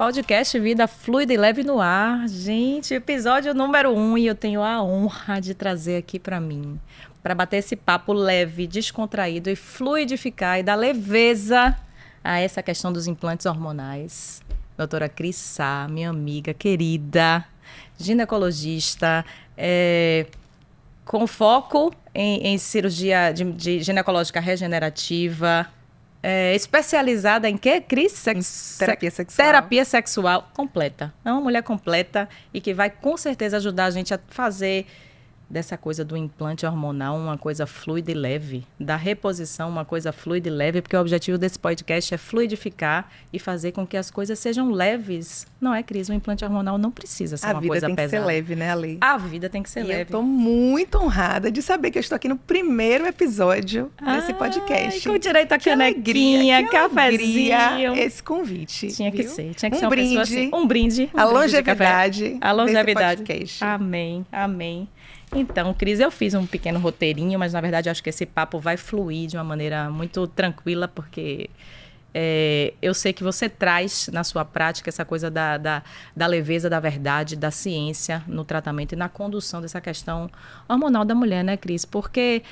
Podcast Vida Fluida e Leve no Ar. Gente, episódio número 1 e eu tenho a honra de trazer aqui para mim, para bater esse papo leve, descontraído e fluidificar e dar leveza a essa questão dos implantes hormonais. Doutora Cris Sá, minha amiga querida, ginecologista, com foco em cirurgia de ginecológica regenerativa, especializada em quê, Cris? Terapia sexual. Terapia sexual completa. É uma mulher completa e que vai com certeza ajudar a gente a fazer dessa coisa do implante hormonal uma coisa fluida e leve, da reposição uma coisa fluida e leve, porque o objetivo desse podcast é fluidificar e fazer com que as coisas sejam leves. Não é, Cris? O implante hormonal não precisa ser uma coisa pesada. A vida tem que ser leve, né, Ale? A vida tem que ser leve. Eu tô muito honrada de saber que eu estou aqui no primeiro episódio desse podcast. Com direito a canequinha, cafezinho. Esse convite. Tinha que ser um uma brinde, pessoa assim. Um brinde. A longevidade. A longevidade. Desse podcast. Amém, amém. Então, Cris, eu fiz um pequeno roteirinho, mas na verdade acho que esse papo vai fluir de uma maneira muito tranquila, porque eu sei que você traz na sua prática essa coisa da leveza, da verdade, da ciência no tratamento e na condução dessa questão hormonal da mulher, né, Cris? Porque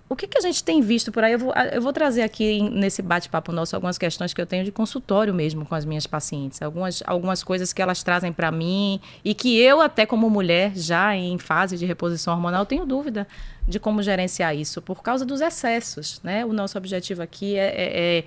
o que a gente tem visto por aí? Eu vou trazer aqui nesse bate-papo nosso algumas questões que eu tenho de consultório mesmo com as minhas pacientes. Algumas coisas que elas trazem para mim e que eu, até como mulher, já em fase de reposição hormonal, tenho dúvida de como gerenciar isso por causa dos excessos, né? O nosso objetivo aqui é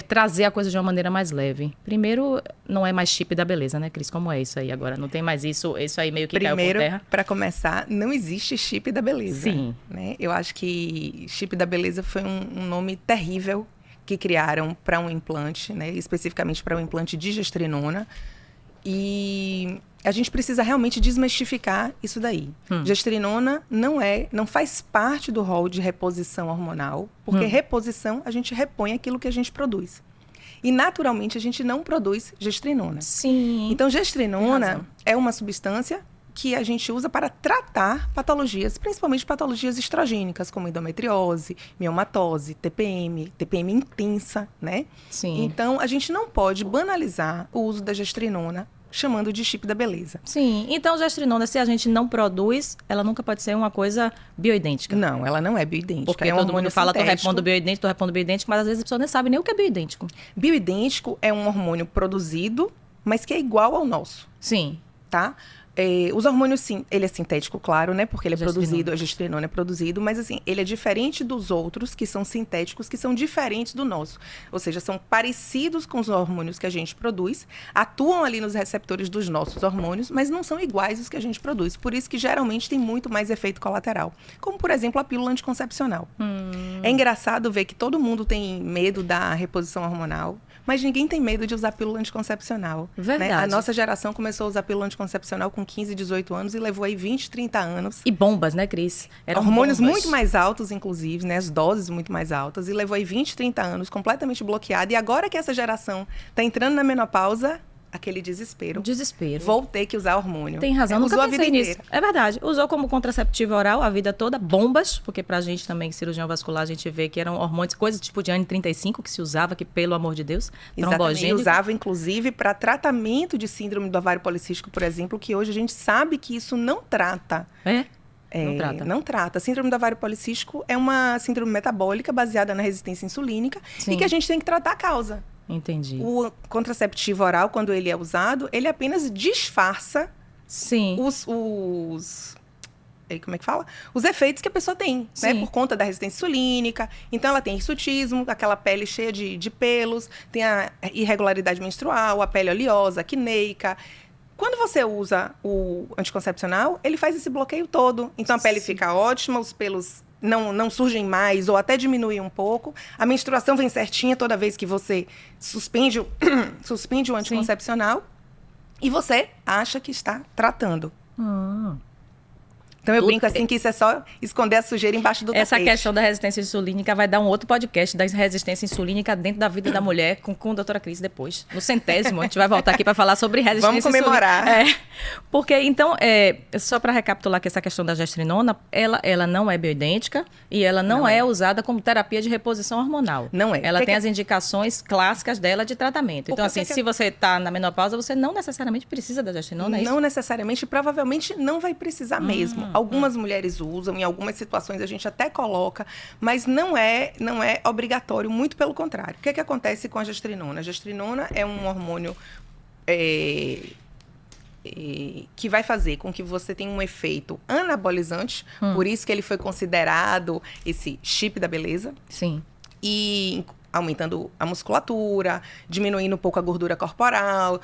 trazer a coisa de uma maneira mais leve. Primeiro, não é mais chip da beleza, né, Cris? Como é isso aí agora? Não tem mais isso aí meio que caiu por terra? Primeiro, para começar, não existe chip da beleza. Sim. Né? Eu acho que chip da beleza foi um nome terrível que criaram para um implante, né? Especificamente para um implante de gestrinona. E a gente precisa realmente desmistificar isso daí. Gestrinona não faz parte do rol de reposição hormonal, porque reposição, a gente repõe aquilo que a gente produz. E, naturalmente, a gente não produz gestrinona. Sim. Então, gestrinona é uma substância que a gente usa para tratar patologias, principalmente patologias estrogênicas, como endometriose, miomatose, TPM intensa, né? Sim. Então, a gente não pode banalizar o uso da gestrinona chamando de chip da beleza. Sim. Então, gestrinona, se a gente não produz, ela nunca pode ser uma coisa bioidêntica. Não, ela não é bioidêntica. Porque todo mundo fala, tô repondo bioidêntico, mas às vezes a pessoa nem sabe nem o que é bioidêntico. Bioidêntico é um hormônio produzido, mas que é igual ao nosso. Sim. Tá? Os hormônios, sim, ele é sintético, claro, né? Porque ele é produzido, a gestrinona é produzido, mas assim, ele é diferente dos outros que são sintéticos, que são diferentes do nosso. Ou seja, são parecidos com os hormônios que a gente produz, atuam ali nos receptores dos nossos hormônios, mas não são iguais os que a gente produz. Por isso que geralmente tem muito mais efeito colateral. Como, por exemplo, a pílula anticoncepcional. É engraçado ver que todo mundo tem medo da reposição hormonal, mas ninguém tem medo de usar pílula anticoncepcional. Verdade. Né? A nossa geração começou a usar pílula anticoncepcional com 15, 18 anos e levou aí 20, 30 anos. E bombas, né, Cris? Eram hormônios muito mais altos, inclusive, né? As doses muito mais altas. E levou aí 20, 30 anos completamente bloqueada. E agora que essa geração está entrando na menopausa, aquele desespero. Desespero. Vou ter que usar hormônio. Tem razão, nunca usou a pensei vida nisso. inteira. É verdade. Usou como contraceptivo oral a vida toda, bombas, porque pra gente também, cirurgião vascular, a gente vê que eram hormônios, coisas tipo de ano 35 que se usava, que pelo amor de Deus, trombogênico. Usava, inclusive, para tratamento de síndrome do ovário policístico, por exemplo, que hoje a gente sabe que isso não trata. Não trata. Não trata. A síndrome do ovário policístico é uma síndrome metabólica baseada na resistência insulínica. Sim. E que a gente tem que tratar a causa. Entendi. O contraceptivo oral, quando ele é usado, ele apenas disfarça como é que fala? Os efeitos que a pessoa tem, né? Por conta da resistência insulínica. Então, ela tem hirsutismo, aquela pele cheia de pelos, tem a irregularidade menstrual, a pele oleosa, acneica. Quando você usa o anticoncepcional, ele faz esse bloqueio todo. Então, a pele fica ótima, os pelos não surgem mais ou até diminuem um pouco. A menstruação vem certinha toda vez que você suspende o anticoncepcional. E você acha que está tratando. Então eu brinco assim que isso é só esconder a sujeira embaixo do tapete. Essa questão da resistência insulínica vai dar um outro podcast da resistência insulínica dentro da vida da mulher com a doutora Cris depois. No 100º, a gente vai voltar aqui para falar sobre resistência insulínica. Vamos comemorar. Porque, então, só para recapitular que essa questão da gestrinona, ela não é bioidêntica e ela não é usada como terapia de reposição hormonal. Não é. Ela tem as indicações clássicas dela de tratamento. Então, assim, se você está na menopausa, você não necessariamente precisa da gestrinona, é isso? Não necessariamente, provavelmente não vai precisar mesmo. Algumas mulheres usam, em algumas situações a gente até coloca, mas não é obrigatório, muito pelo contrário. O que acontece com a gestrinona? A gestrinona é um hormônio que vai fazer com que você tenha um efeito anabolizante, por isso que ele foi considerado esse chip da beleza. Sim. E aumentando a musculatura, diminuindo um pouco a gordura corporal.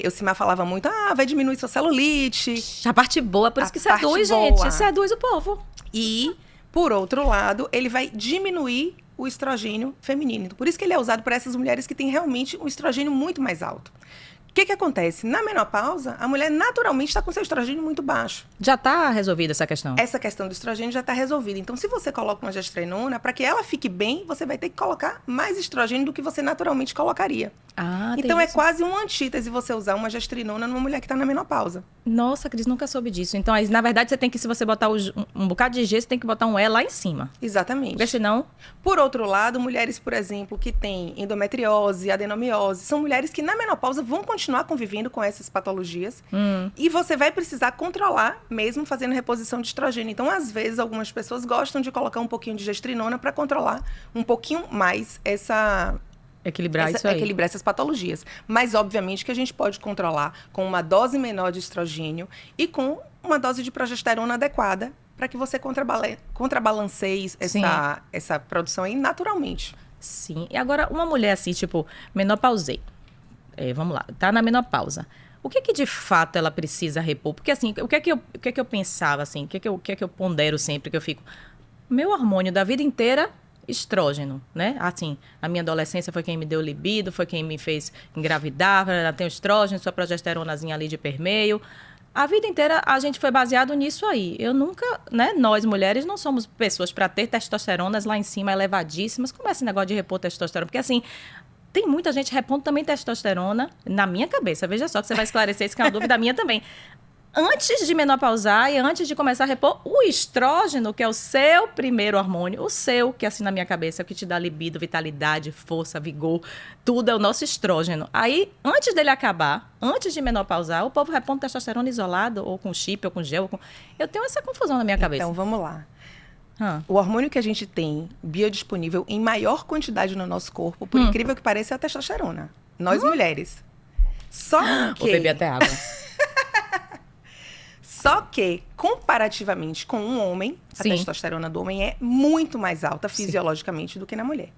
Eucimar falava muito, vai diminuir sua celulite. A parte boa, por isso que seduz, gente. Seduz o povo. E, por outro lado, ele vai diminuir o estrogênio feminino. Por isso que ele é usado por essas mulheres que têm realmente um estrogênio muito mais alto. O que acontece? Na menopausa, a mulher naturalmente está com seu estrogênio muito baixo. Já está resolvida essa questão? Essa questão do estrogênio já está resolvida. Então, se você coloca uma gestrinona, para que ela fique bem, você vai ter que colocar mais estrogênio do que você naturalmente colocaria. Então, é quase uma antítese você usar uma gestrinona numa mulher que está na menopausa. Nossa, Cris, nunca soube disso. Então, na verdade, você tem que, se você botar um bocado de G, você tem que botar um E lá em cima. Exatamente. Porque senão... Por outro lado, mulheres, por exemplo, que têm endometriose, adenomiose, são mulheres que na menopausa vão continuar convivendo com essas patologias. E você vai precisar controlar, mesmo fazendo reposição de estrogênio. Então, às vezes, algumas pessoas gostam de colocar um pouquinho de gestrinona para controlar um pouquinho mais equilibrar essas patologias. Mas, obviamente, que a gente pode controlar com uma dose menor de estrogênio e com uma dose de progesterona adequada para que você contrabalanceie essa produção aí naturalmente. Sim. E agora, uma mulher assim, tipo, menopausei. Vamos lá, tá na menopausa. O que de fato ela precisa repor? Porque, assim, o que é que eu pensava, assim? O que é que eu pondero sempre, que eu fico... Meu hormônio da vida inteira... estrógeno, né? Assim, a minha adolescência foi quem me deu libido, foi quem me fez engravidar, tem o estrógeno, sua progesteronazinha ali de permeio. A vida inteira a gente foi baseado nisso aí. Eu nunca, né? Nós, mulheres, não somos pessoas para ter testosteronas lá em cima elevadíssimas. Como é esse negócio de repor testosterona? Porque, assim, tem muita gente repondo também testosterona na minha cabeça. Veja só que você vai esclarecer isso, que é uma dúvida minha também. Antes de menopausar e antes de começar a repor, o estrógeno, que é o seu primeiro hormônio, o seu, que assim na minha cabeça é o que te dá libido, vitalidade, força, vigor, tudo é o nosso estrógeno. Aí, antes dele acabar, antes de menopausar, o povo repondo testosterona isolado, ou com chip, ou com gel. Eu tenho essa confusão na minha cabeça. Então, vamos lá. O hormônio que a gente tem biodisponível em maior quantidade no nosso corpo, por incrível que pareça, é a testosterona. Nós, mulheres. Só que... Vou beber até água. Só que, comparativamente com um homem, a testosterona do homem é muito mais alta fisiologicamente do que na mulher.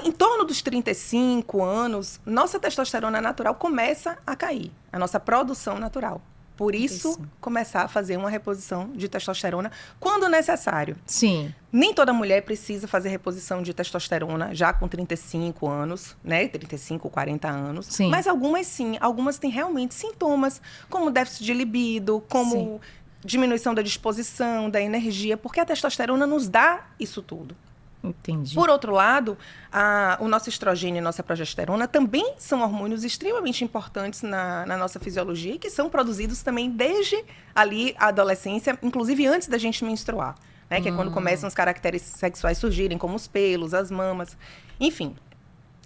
Em torno dos 35 anos, nossa testosterona natural começa a cair. A nossa produção natural. Por isso, começar a fazer uma reposição de testosterona quando necessário. Sim. Nem toda mulher precisa fazer reposição de testosterona já com 35 anos, né? 35, 40 anos. Sim. Mas algumas sim. Algumas têm realmente sintomas, como déficit de libido, como diminuição da disposição, da energia, porque a testosterona nos dá isso tudo. Entendi. Por outro lado, o nosso estrogênio e a nossa progesterona também são hormônios extremamente importantes na nossa fisiologia e que são produzidos também desde ali a adolescência, inclusive antes da gente menstruar, né? Que é quando começam os caracteres sexuais surgirem, como os pelos, as mamas, enfim.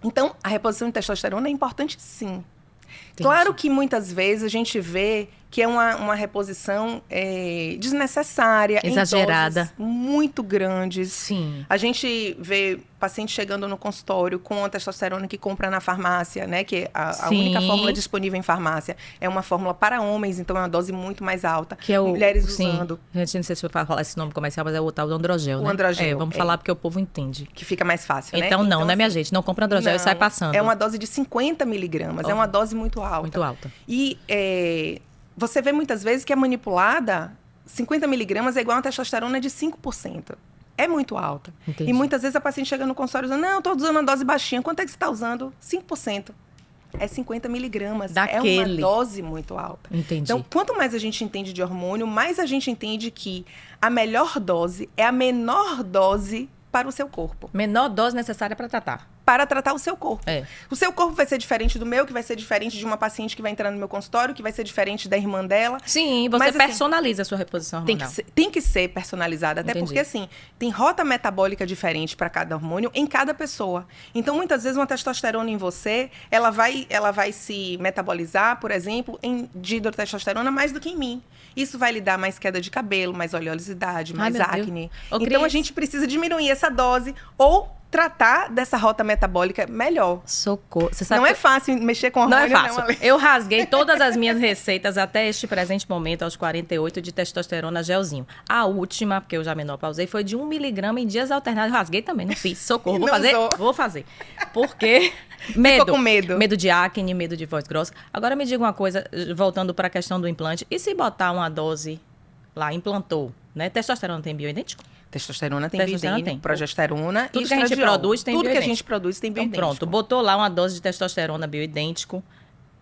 Então, a reposição de testosterona é importante, sim. Entendi. Claro que muitas vezes a gente vê que é uma reposição desnecessária, exagerada, em doses muito grandes. Sim. A gente vê paciente chegando no consultório com a testosterona que compra na farmácia, né? Que a única fórmula disponível em farmácia é uma fórmula para homens, então é uma dose muito mais alta. Que é mulheres usando. Gente, não sei se eu falar esse nome comercial, mas é o tal do androgel, né? O androgel. Vamos falar porque o povo entende. Que fica mais fácil, né? Então, né, minha gente? Não compra androgel e sai passando. É uma dose de 50 miligramas, é uma dose muito alta. Muito alta. E você vê muitas vezes que é manipulada, 50 miligramas é igual a uma testosterona de 5%. É muito alta. Entendi. E muitas vezes a paciente chega no consultório dizendo, não, estou usando uma dose baixinha. Quanto é que você está usando? 5%. é 50 miligramas. Daquele. É uma dose muito alta. Entendi. Então, quanto mais a gente entende de hormônio, mais a gente entende que a melhor dose é a menor dose para o seu corpo. Menor dose necessária para tratar. Para tratar o seu corpo. É. O seu corpo vai ser diferente do meu, que vai ser diferente de uma paciente que vai entrar no meu consultório, que vai ser diferente da irmã dela. Sim, você Mas, assim, personaliza a sua reposição hormonal. Tem que ser personalizada, até Entendi. porque, assim, tem rota metabólica diferente para cada hormônio em cada pessoa. Então, muitas vezes, uma testosterona em você, ela vai se metabolizar, por exemplo, em dihidrotestosterona mais do que em mim. Isso vai lhe dar mais queda de cabelo, mais oleosidade, mais meu Deus. acne. Ô, Então, a Cris. gente precisa diminuir essa dose ou tratar dessa rota metabólica melhor. Socorro. Você sabe Não que- é fácil mexer com Não hormônio, é fácil. Ale. Eu rasguei todas as minhas receitas até este presente momento, aos 48, de testosterona gelzinho. A última, porque eu já menopausei, foi de 1 miligrama em dias alternados. Eu rasguei também, não fiz. Socorro. Vou Não fazer? usou. Vou fazer. Porque... Medo. com medo. Medo de acne, medo de voz grossa. Agora me diga uma coisa, voltando para a questão do implante. E se botar uma dose lá, implantou, né? Testosterona tem bioidêntico? Testosterona tem Testosterona bioidêntico, tem. progesterona Tudo e que a gente estradiol. produz tem Tudo que a bioidêntico. gente produz tem Então bioidêntico. pronto, botou lá uma dose de testosterona bioidêntico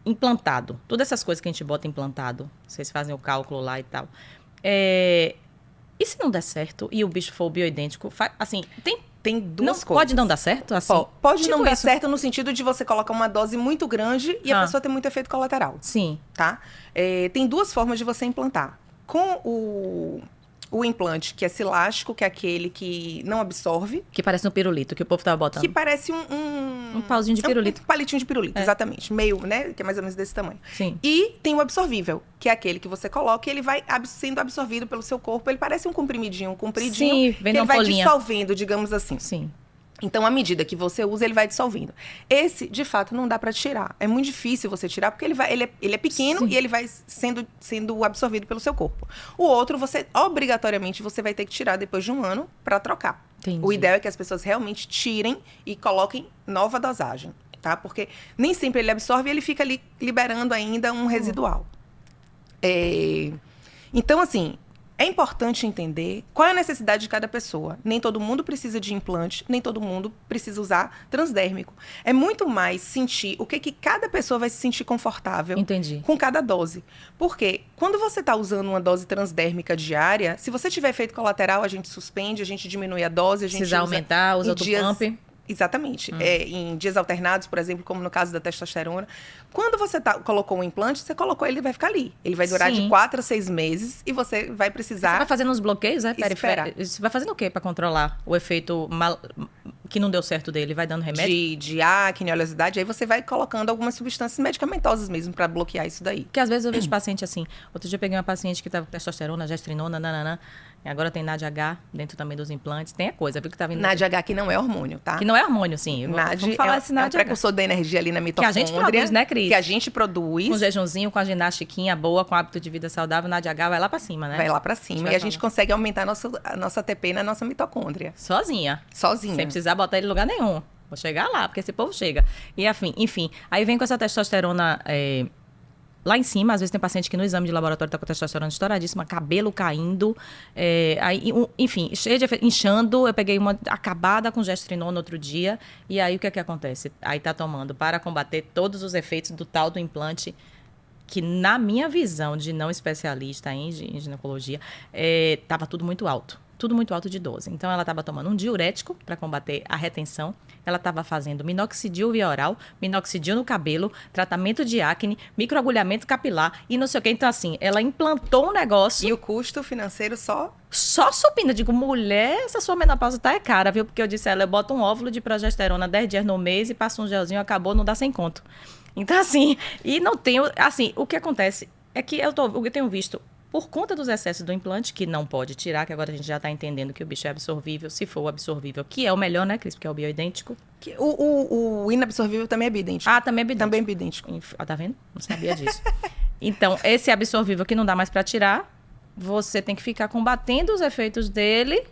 implantado. Todas essas coisas que a gente bota implantado, vocês fazem o cálculo lá e tal. E se não der certo e o bicho for bioidêntico, assim, Tem duas não, coisas. pode não dar certo? Assim? Pode Tipo não dar isso. certo no sentido de você colocar uma dose muito grande e a Ah. pessoa ter muito efeito colateral, Sim. tá? Tem duas formas de você implantar. Com o implante, que é silástico, que é aquele que não absorve, Que parece um pirulito que o povo tava botando. que parece Um pauzinho de pirulito. Um palitinho de pirulito, exatamente. Meio, né? Que é mais ou menos desse tamanho. Sim. E tem o absorvível, que é aquele que você coloca e ele vai sendo absorvido pelo seu corpo. Ele parece um comprimidinho, Sim, vem que ele numa vai folhinha. dissolvendo, digamos assim. Sim. Então, à medida que você usa, ele vai dissolvendo. Esse, de fato, não dá para tirar. É muito difícil você tirar, porque ele é pequeno Sim. e ele vai sendo absorvido pelo seu corpo. O outro, obrigatoriamente, você vai ter que tirar depois de um ano para trocar. Entendi. O ideal é que as pessoas realmente tirem e coloquem nova dosagem, tá? Porque nem sempre ele absorve e ele fica ali liberando ainda um residual. Então, assim, é importante entender qual é a necessidade de cada pessoa. Nem todo mundo precisa de implante, nem todo mundo precisa usar transdérmico. É muito mais sentir o que cada pessoa vai se sentir confortável Entendi. com cada dose. Porque quando você está usando uma dose transdérmica diária, se você tiver efeito colateral, a gente suspende, a gente diminui a dose, a gente Precisa aumentar, usa em outro dias- pump. Exatamente. Em dias alternados, por exemplo, como no caso da testosterona. Quando você colocou um implante, você colocou ele vai ficar ali. Ele vai durar Sim. de 4 a 6 meses e você vai Você precisar... vai fazendo uns bloqueios, Esperar. periféricos? Você vai fazendo o quê para controlar o efeito que não deu certo dele? Vai dando remédio? de acne, oleosidade, aí você vai colocando algumas substâncias medicamentosas mesmo para bloquear isso daí. Porque às vezes eu vejo paciente assim. Outro dia eu peguei uma paciente que estava com testosterona, gestrinona, nananã. E agora tem NADH dentro também dos implantes. Tem a coisa, viu? Que tá vindo. NADH que não é hormônio, tá? Que não é hormônio, sim. NAD Vamos falar é esse um NADH. precursor da energia ali na Que a mitocôndria. gente produz, né, Cris? Que a gente produz. Com jejumzinho, com a ginastiquinha boa, com hábito de vida saudável, o NADH vai lá pra cima, né? Vai lá pra cima vai e a gente falar. consegue aumentar a nossa ATP na nossa mitocôndria. Sozinha. Sozinha. Sem precisar botar ele em lugar nenhum. Vou chegar lá, porque esse povo chega. E enfim. Aí vem com essa testosterona lá em cima. Às vezes tem paciente que no exame de laboratório tá com testosterona estouradíssima, cabelo caindo. Enfim, cheio de inchando. Eu peguei uma acabada com gestrinona outro dia. E aí o que é que acontece? Aí tá tomando para combater todos os efeitos do tal do implante, que na minha visão de não especialista em ginecologia, estava tudo muito alto. Tudo muito alto de dose. Então, ela estava tomando um diurético para combater a retenção. Ela estava fazendo minoxidil via oral, minoxidil no cabelo, tratamento de acne, microagulhamento capilar e não sei o quê. Então, assim, ela implantou um negócio E o custo financeiro só... só subindo. Eu digo, mulher, essa sua menopausa tá cara, viu? Porque eu disse a ela, eu boto um óvulo de progesterona 10 dias no mês e passo um gelzinho, acabou, não dá sem conto. Então, assim, e não tenho... Assim, o que acontece é que eu tenho visto, por conta dos excessos do implante, que não pode tirar, que agora a gente já está entendendo que o bicho é absorvível, se for absorvível, que é o melhor, né, Cris? Porque é o bioidêntico. O inabsorvível também é bidêntico. Ah, também é bidêntico. Também é bidêntico. Tá vendo? Não sabia disso. Então, esse absorvível que não dá mais para tirar, você tem que ficar combatendo os efeitos dele.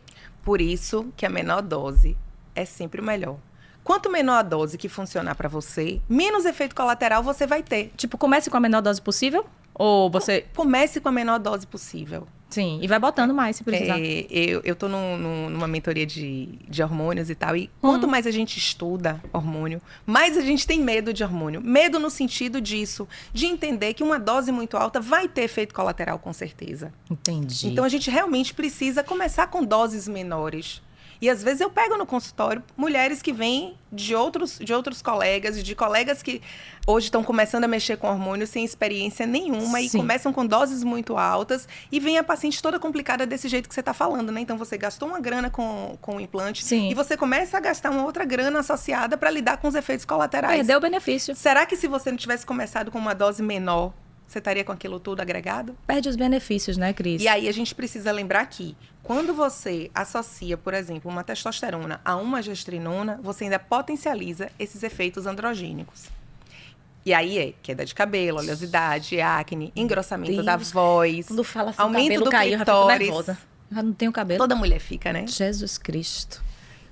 Por isso que a menor dose é sempre o melhor. Quanto menor a dose que funcionar para você, menos efeito colateral você vai ter. Tipo, comece com a menor dose possível? Ou você... Comece com a menor dose possível. Sim, e vai botando mais se precisar. Eu tô numa mentoria de hormônios e tal, e quanto mais a gente estuda hormônio, mais a gente tem medo de hormônio. Medo no sentido disso, de entender que uma dose muito alta vai ter efeito colateral, com certeza. Entendi. Então, a gente realmente precisa começar com doses menores. E, às vezes, eu pego no consultório mulheres que vêm de outros colegas, de colegas que hoje estão começando a mexer com hormônio sem experiência nenhuma. Sim. E começam com doses muito altas. E vem a paciente toda complicada desse jeito que você está falando, né? Então, você gastou uma grana com o implante. Sim. E você começa a gastar uma outra grana associada para lidar com os efeitos colaterais. Perdeu o benefício. Será que se você não tivesse começado com uma dose menor, você estaria com aquilo tudo agregado? Perde os benefícios, né, Cris? E aí a gente precisa lembrar que quando você associa, por exemplo, uma testosterona a uma gestrinona, você ainda potencializa esses efeitos androgênicos. E aí é queda de cabelo, oleosidade, acne, engrossamento da voz, quando fala assim, aumento cabelo do caiu, clitóris. Eu já não tenho cabelo. Toda mulher fica, né? Jesus Cristo.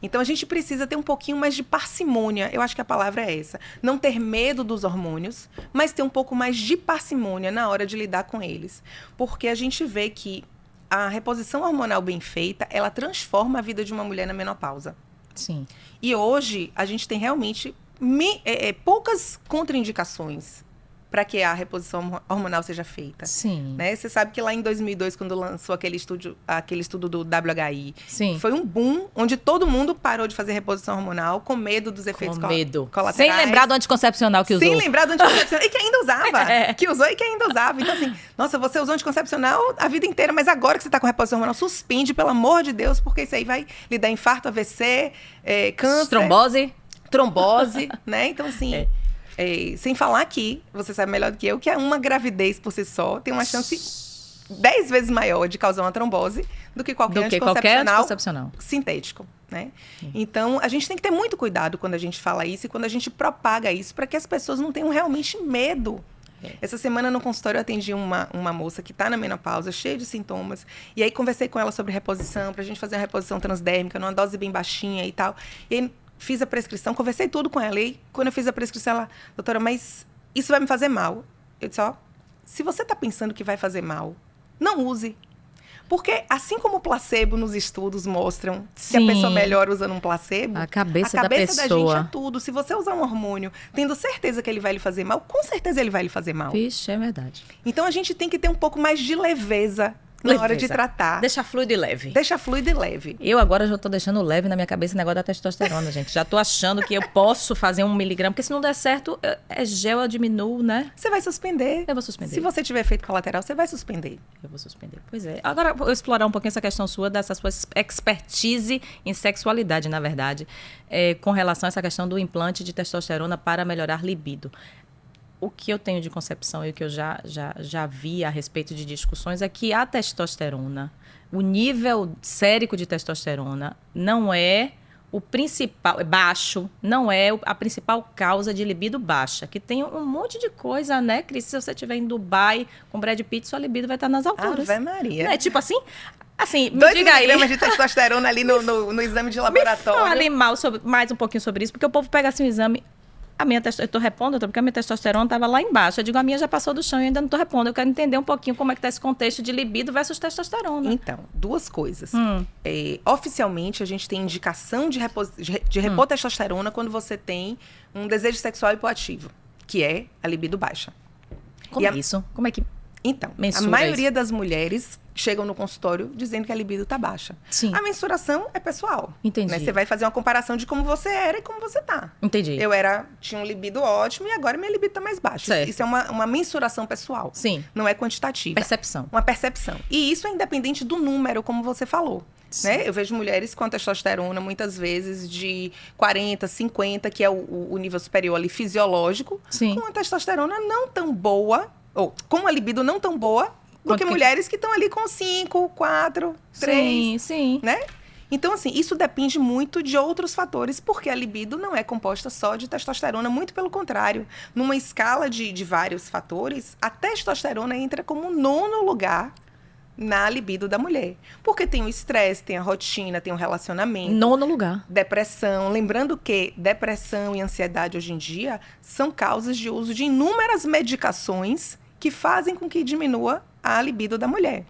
Então, a gente precisa ter um pouquinho mais de parcimônia. Eu acho que a palavra é essa. Não ter medo dos hormônios, mas ter um pouco mais de parcimônia na hora de lidar com eles. Porque a gente vê que a reposição hormonal bem feita, ela transforma a vida de uma mulher na menopausa. Sim. E hoje, a gente tem realmente poucas contraindicações para que a reposição hormonal seja feita. Sim. Né? Você sabe que lá em 2002, quando lançou aquele estudo do WHI, sim, foi um boom, onde todo mundo parou de fazer reposição hormonal com medo dos efeitos colaterais. Sem lembrar do anticoncepcional que usou. Sem lembrar do anticoncepcional. E que ainda usava. Que usou e que ainda usava. Então, assim, nossa, você usou anticoncepcional a vida inteira, mas agora que você está com reposição hormonal, suspende, pelo amor de Deus, porque isso aí vai lhe dar infarto, AVC, câncer. Trombose, né? Então, assim... sem falar que, você sabe melhor do que eu, que uma gravidez por si só tem uma chance 10 vezes maior de causar uma trombose do que qualquer anticoncepcional sintético, né? Então, a gente tem que ter muito cuidado quando a gente fala isso e quando a gente propaga isso para que as pessoas não tenham realmente medo. Essa semana no consultório eu atendi uma moça que está na menopausa, cheia de sintomas, e aí conversei com ela sobre reposição, para a gente fazer uma reposição transdérmica, numa dose bem baixinha e tal. E aí, fiz a prescrição, conversei tudo com ela. E quando eu fiz a prescrição, ela... Doutora, mas isso vai me fazer mal. Eu disse, se você está pensando que vai fazer mal, não use. Porque assim como o placebo nos estudos mostram que a pessoa melhora usando um placebo... A cabeça da gente é tudo. Se você usar um hormônio, tendo certeza que ele vai lhe fazer mal, com certeza ele vai lhe fazer mal. Vixe, é verdade. Então, a gente tem que ter um pouco mais de leveza na hora de tratar. Deixa fluido e leve. Deixa fluido e leve. Eu agora já tô deixando leve na minha cabeça o negócio da testosterona, gente. Já tô achando que eu posso fazer 1 miligrama, porque se não der certo, é gel, eu diminuo, né? Você vai suspender. Eu vou suspender. Se você tiver efeito colateral, você vai suspender. Eu vou suspender. Pois é. Agora, vou explorar um pouquinho essa questão sua, dessa sua expertise em sexualidade, na verdade, com relação a essa questão do implante de testosterona para melhorar libido. O que eu tenho de concepção e o que eu já vi a respeito de discussões é que a testosterona, o nível sérico de testosterona não é o principal, baixo, não é a principal causa de libido baixa, que tem um monte de coisa, né, Cris? Se você estiver em Dubai com Brad Pitt, sua libido vai estar nas alturas. Ave Maria. Né? Tipo assim, me 2 diga aí. 2 miligramas de testosterona ali no exame de laboratório. Fale mais um pouquinho sobre isso, porque o povo pega assim o exame... eu tô repondo, porque a minha testosterona estava lá embaixo. Eu digo, a minha já passou do chão e eu ainda não tô repondo. Eu quero entender um pouquinho como é que tá esse contexto de libido versus testosterona. Então, 2 coisas. Oficialmente, a gente tem indicação de repor testosterona quando você tem um desejo sexual hipoativo, que é a libido baixa. Como é isso? Como é que... Então, mensura a maioria isso? das mulheres chegam no consultório dizendo que a libido está baixa. Sim. A mensuração é pessoal. Entendi. Né? Você vai fazer uma comparação de como você era e como você tá. Entendi. Tinha um libido ótimo e agora minha libido está mais baixa. Certo. Isso é uma mensuração pessoal. Sim. Não é quantitativa. Percepção. Uma percepção. E isso é independente do número, como você falou. Né? Eu vejo mulheres com a testosterona, muitas vezes, de 40, 50, que é o nível superior ali fisiológico, Sim. com a testosterona não tão boa, ou com uma libido não tão boa, do que mulheres que estão ali com 5, 4, 3. Sim. Né? Então, assim, isso depende muito de outros fatores, porque a libido não é composta só de testosterona, muito pelo contrário. Numa escala de vários fatores, a testosterona entra como 9º lugar na libido da mulher. Porque tem o estresse, tem a rotina, tem o relacionamento. 9º lugar. Depressão. Lembrando que depressão e ansiedade hoje em dia são causas de uso de inúmeras medicações que fazem com que diminua a libido da mulher.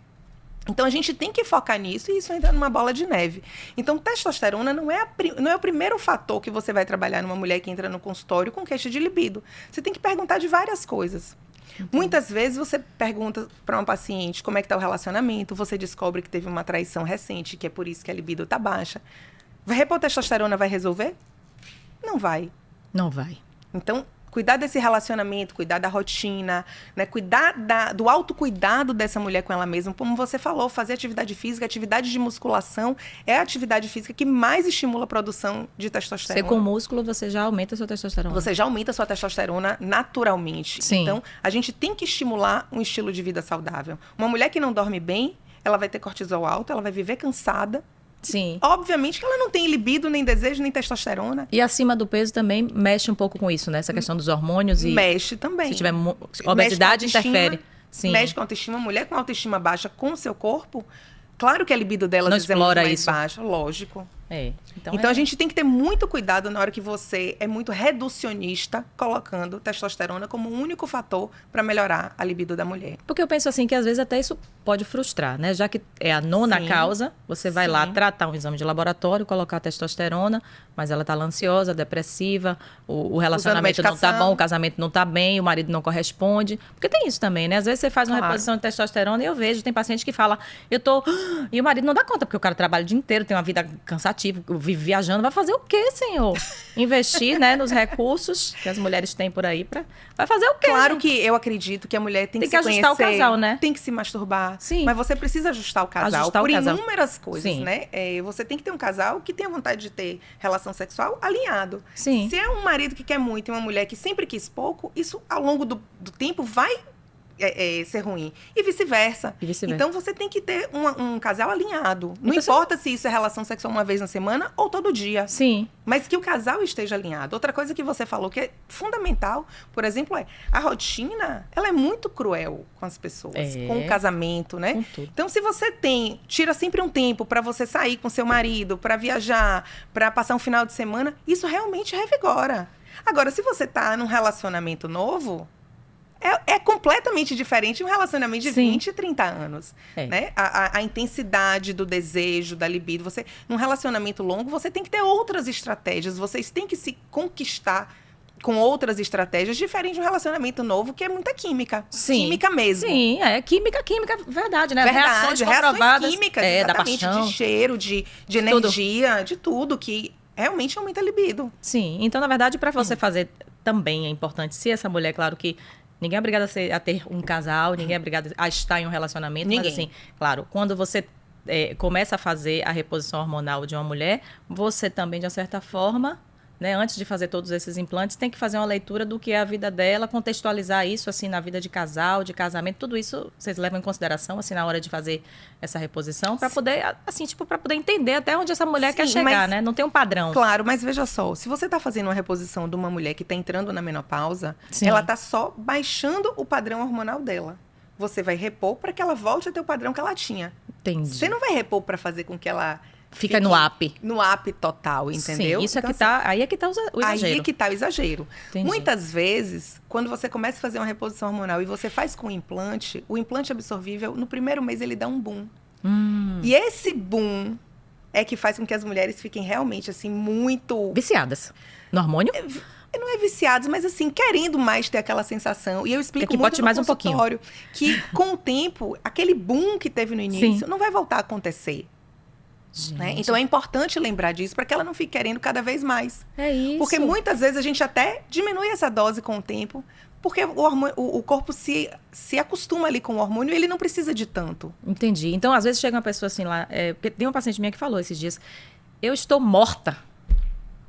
Então, a gente tem que focar nisso e isso entra numa bola de neve. Então, testosterona não é o primeiro fator que você vai trabalhar numa mulher que entra no consultório com queixa de libido. Você tem que perguntar de várias coisas. Muitas vezes você pergunta para uma paciente como é que está o relacionamento, você descobre que teve uma traição recente, que é por isso que a libido está baixa. Repor testosterona vai resolver? Não vai. Não vai. Então, cuidar desse relacionamento, cuidar da rotina, né? Cuidar do autocuidado dessa mulher com ela mesma. Como você falou, fazer atividade física, atividade de musculação é a atividade física que mais estimula a produção de testosterona. Você com músculo, você já aumenta a sua testosterona. Você já aumenta a sua testosterona naturalmente. Sim. Então, a gente tem que estimular um estilo de vida saudável. Uma mulher que não dorme bem, ela vai ter cortisol alto, ela vai viver cansada. Sim. Obviamente que ela não tem libido, nem desejo, nem testosterona. E acima do peso também mexe um pouco com isso, né? Essa questão dos hormônios e... Mexe também. Se tiver obesidade, interfere. Sim. Mexe com a autoestima. Mulher com autoestima baixa com o seu corpo, claro que a libido dela não às vezes é muito mais isso. baixa, lógico. Então a gente tem que ter muito cuidado na hora que você é muito reducionista, colocando testosterona como o único fator para melhorar a libido da mulher. Porque eu penso assim que às vezes até isso pode frustrar, né? Já que é a nona causa, você vai lá tratar um exame de laboratório, colocar a testosterona, mas ela tá lá ansiosa, depressiva, o relacionamento não tá bom, o casamento não tá bem, o marido não corresponde. Porque tem isso também, né? Às vezes você faz uma reposição de testosterona e eu vejo, tem paciente que fala, e o marido não dá conta, porque o cara trabalha o dia inteiro, tem uma vida cansativa, vive viajando, vai fazer o quê, senhor? Investir, né, nos recursos que as mulheres têm por aí, vai fazer o quê? Claro que eu acredito que a mulher tem que se ajustar conhecer, o casal, né? Tem que se masturbar. Sim. Mas você precisa ajustar o casal por inúmeras coisas, né? Você tem que ter um casal que tenha vontade de ter relação sexual alinhado. Sim. Se é um marido que quer muito e uma mulher que sempre quis pouco, isso ao longo do tempo vai ser ruim. E vice-versa. Então, você tem que ter um casal alinhado. Não importa se isso é relação sexual uma vez na semana ou todo dia. Sim. Mas que o casal esteja alinhado. Outra coisa que você falou que é fundamental, por exemplo, a rotina, ela é muito cruel com as pessoas. Com o casamento, né? Com tudo. Então, se você tira sempre um tempo para você sair com seu marido, para viajar, para passar um final de semana, isso realmente revigora. Agora, se você tá num relacionamento novo... É completamente diferente de um relacionamento de 20, 30 anos. Né? A intensidade do desejo, da libido. Num relacionamento longo, você tem que ter outras estratégias. Vocês têm que se conquistar com outras estratégias, diferente de um relacionamento novo, que é muita química. Sim. Química mesmo. Sim, química, verdade, né? Verdade, reações químicas, exatamente, da paixão, de cheiro, de energia, de tudo, que realmente aumenta a libido. Sim, então, na verdade, para você fazer também é importante, se essa mulher, claro que ninguém é obrigado a ter um casal, ninguém é obrigado a estar em um relacionamento. Mas assim, claro, quando você começa a fazer a reposição hormonal de uma mulher, você também, de uma certa forma, né, antes de fazer todos esses implantes, tem que fazer uma leitura do que é a vida dela, contextualizar isso assim na vida de casal, de casamento, tudo isso vocês levam em consideração assim na hora de fazer essa reposição, para poder assim, tipo, para poder entender até onde essa mulher quer chegar, né? Não tem um padrão. Claro, mas veja só, se você está fazendo uma reposição de uma mulher que está entrando na menopausa, ela está só baixando o padrão hormonal dela. Você vai repor para que ela volte a ter o padrão que ela tinha. Entendi. Você não vai repor para fazer com que ela fica no up. No up total, entendeu? Sim, isso então, aí é que tá o exagero. Aí é que tá o exagero. Entendi. Muitas vezes, quando você começa a fazer uma reposição hormonal e você faz com o implante absorvível, no primeiro mês ele dá um boom. E esse boom é que faz com que as mulheres fiquem realmente, assim, muito... viciadas no hormônio? Não é viciados, mas assim, querendo mais ter aquela sensação. E eu explico muito no mais consultório que, com o tempo, aquele boom que teve no início não vai voltar a acontecer. Né? Então é importante lembrar disso para que ela não fique querendo cada vez mais. É isso. Porque muitas vezes a gente até diminui essa dose com o tempo, porque o corpo se acostuma ali com o hormônio e ele não precisa de tanto. Entendi. Então, às vezes chega uma pessoa assim lá, porque tem uma paciente minha que falou esses dias, eu estou morta.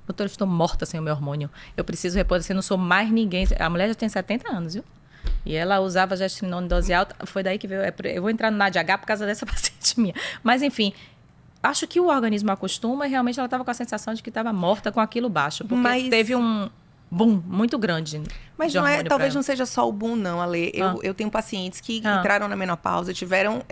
Doutora, eu estou morta sem o meu hormônio. Eu preciso repor, assim, não sou mais ninguém. A mulher já tem 70 anos, viu? E ela usava gestrinona em dose alta. Foi daí que veio. Eu vou entrar no NADH por causa dessa paciente minha. Mas, enfim, acho que o organismo acostuma e realmente ela estava com a sensação de que estava morta com aquilo baixo. Porque teve um boom muito grande. Mas talvez não seja só o boom, não, Ale. Eu tenho pacientes que entraram na menopausa, tiveram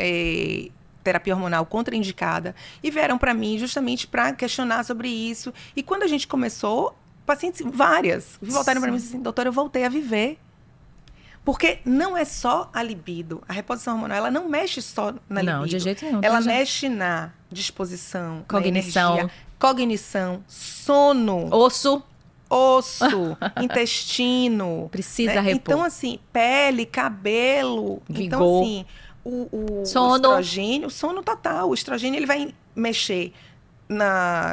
terapia hormonal contraindicada e vieram para mim justamente para questionar sobre isso. E quando a gente começou, pacientes várias voltaram para mim e disseram assim, doutora, eu voltei a viver. Porque não é só a libido. A reposição hormonal, ela não mexe só na libido. Não, de jeito nenhum. Ela mexe na disposição, cognição, na energia, cognição, sono, osso, intestino. Precisa repor. Então, assim, pele, cabelo. Vigor. Então, assim, o estrogênio, sono total. O estrogênio, ele vai mexer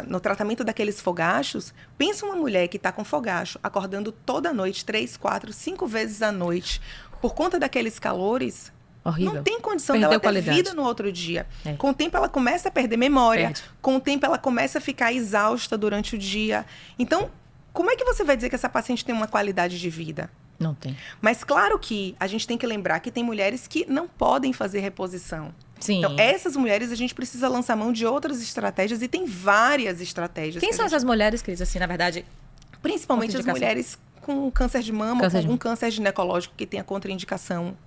no tratamento daqueles fogachos. Pensa uma mulher que está com fogacho, acordando toda noite, 3, 4, 5 vezes à noite, por conta daqueles calores. Horrível. Não tem condição dela ter vida no outro dia. Com o tempo, ela começa a perder memória. Com o tempo, ela começa a ficar exausta durante o dia. Então, como é que você vai dizer que essa paciente tem uma qualidade de vida? Não tem. Mas claro que a gente tem que lembrar que tem mulheres que não podem fazer reposição. Sim. Então, essas mulheres, a gente precisa lançar mão de outras estratégias, e tem várias estratégias. Quem são essas mulheres, Cris, assim, na verdade? Principalmente as mulheres com câncer de mama, ou com algum câncer ginecológico que tenha contraindicação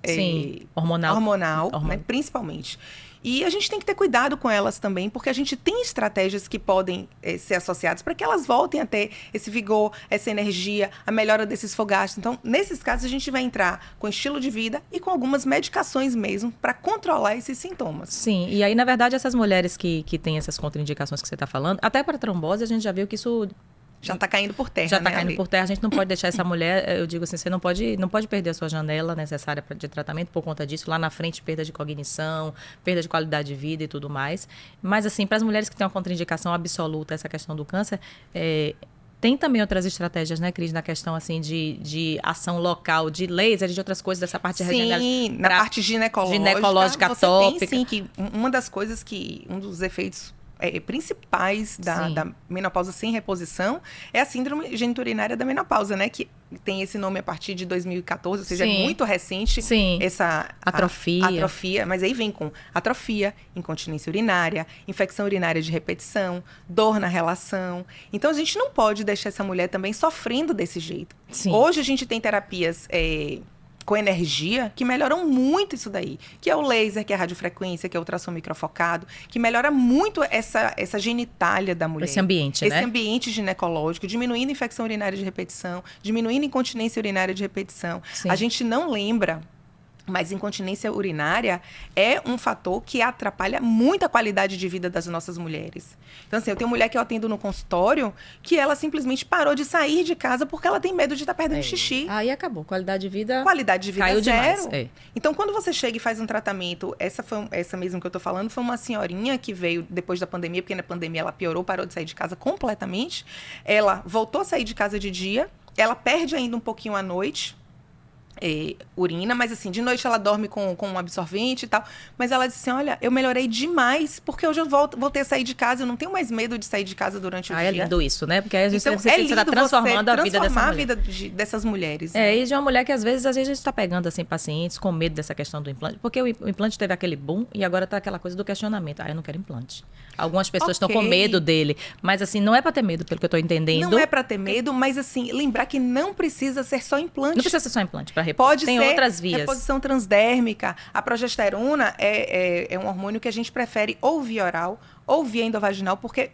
hormonal, né, principalmente. E a gente tem que ter cuidado com elas também, porque a gente tem estratégias que podem ser associadas para que elas voltem a ter esse vigor, essa energia, a melhora desses fogachos. Então, nesses casos, a gente vai entrar com estilo de vida e com algumas medicações mesmo para controlar esses sintomas. Sim, e aí, na verdade, essas mulheres que têm essas contraindicações que você está falando, até para trombose, a gente já viu que isso... Já está caindo por terra, Já está caindo por terra. A gente não pode deixar essa mulher, eu digo assim, você não pode perder a sua janela necessária de tratamento por conta disso. Lá na frente, perda de cognição, perda de qualidade de vida e tudo mais. Mas, assim, para as mulheres que têm uma contraindicação absoluta, essa questão do câncer, tem também outras estratégias, né, Cris, na questão, assim, de ação local, de laser, de outras coisas, dessa parte regenerativa. Sim, na parte ginecológica você tópica. Tem, sim, que uma das coisas um dos efeitos principais da menopausa sem reposição é a síndrome geniturinária da menopausa, né? Que tem esse nome a partir de 2014, ou seja, é muito recente. Sim. Essa atrofia, mas aí vem com atrofia, incontinência urinária, infecção urinária de repetição, dor na relação. Então, a gente não pode deixar essa mulher também sofrendo desse jeito. Sim. Hoje, a gente tem terapias... com energia, que melhoram muito isso daí. Que é o laser, que é a radiofrequência, que é o ultrassom microfocado, que melhora muito essa genitália da mulher. Esse ambiente, né? Esse ambiente ginecológico, diminuindo a infecção urinária de repetição, diminuindo a incontinência urinária de repetição. Sim. A gente não lembra, mas incontinência urinária é um fator que atrapalha muito a qualidade de vida das nossas mulheres. Então, assim, eu tenho mulher que eu atendo no consultório que ela simplesmente parou de sair de casa porque ela tem medo de estar perdendo xixi. Aí acabou. Qualidade de vida Caiu zero. Demais. Então, quando você chega e faz um tratamento, essa mesmo que eu tô falando, foi uma senhorinha que veio depois da pandemia, porque na pandemia ela piorou, parou de sair de casa completamente. Ela voltou a sair de casa de dia, ela perde ainda um pouquinho à noite, urina, mas assim, de noite ela dorme com um absorvente e tal, mas ela disse assim, olha, eu melhorei demais, porque hoje eu voltei a sair de casa, eu não tenho mais medo de sair de casa durante o dia. É lindo isso, né? Porque aí a gente então, você está transformando a vida dessa mulher. A vida dessas mulheres. E de uma mulher que às vezes a gente está pegando assim pacientes com medo dessa questão do implante, porque o implante teve aquele boom e agora está aquela coisa do questionamento. Eu não quero implante. Algumas pessoas estão com medo dele, mas assim, não é para ter medo, pelo que eu estou entendendo. Não é para ter medo, mas assim, lembrar que não precisa ser só implante. Não precisa ser só implante para Pode tem ser outras vias. Reposição transdérmica. A progesterona é um hormônio que a gente prefere ou via oral ou via endovaginal, porque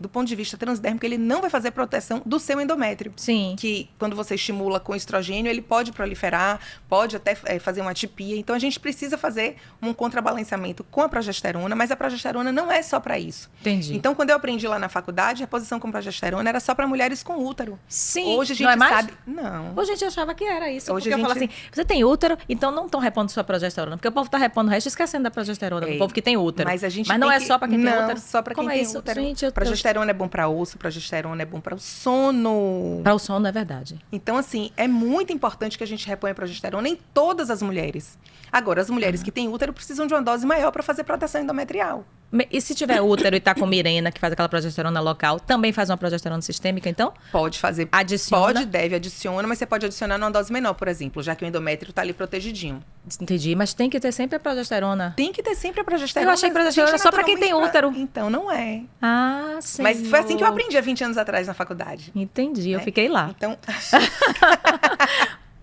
do ponto de vista transdérmico, ele não vai fazer proteção do seu endométrio. Sim. Que quando você estimula com estrogênio, ele pode proliferar, pode até fazer uma atipia. Então, a gente precisa fazer um contrabalanceamento com a progesterona, mas a progesterona não é só para isso. Entendi. Então, quando eu aprendi lá na faculdade, a reposição com progesterona era só para mulheres com útero. Sim. Hoje a gente não é mais? sabe... Não. Hoje a gente achava que era isso. Hoje porque eu falo assim, você tem útero, então não estão repondo sua progesterona. Porque o povo está repondo o resto esquecendo da progesterona. O povo que tem útero. Mas não é só para quem tem útero. Não, só para quem tem isso? útero. Gente, progesterona é bom para osso, progesterona é bom para o sono. Para o sono, é verdade. Então, assim, é muito importante que a gente reponha a progesterona em todas as mulheres. Agora, as mulheres que têm útero precisam de uma dose maior para fazer proteção endometrial. E se tiver útero e tá com Mirena, que faz aquela progesterona local, também faz uma progesterona sistêmica, então? Pode fazer. Adiciona? Adiciona, mas você pode adicionar numa dose menor, por exemplo, já que o endométrio tá ali protegidinho. Entendi, mas tem que ter sempre a progesterona. Tem que ter sempre a progesterona. Eu achei que progesterona era só pra quem tem útero. Então, não é. Ah, sim. Mas foi assim que eu aprendi há 20 anos atrás na faculdade. Entendi, eu fiquei lá. Então...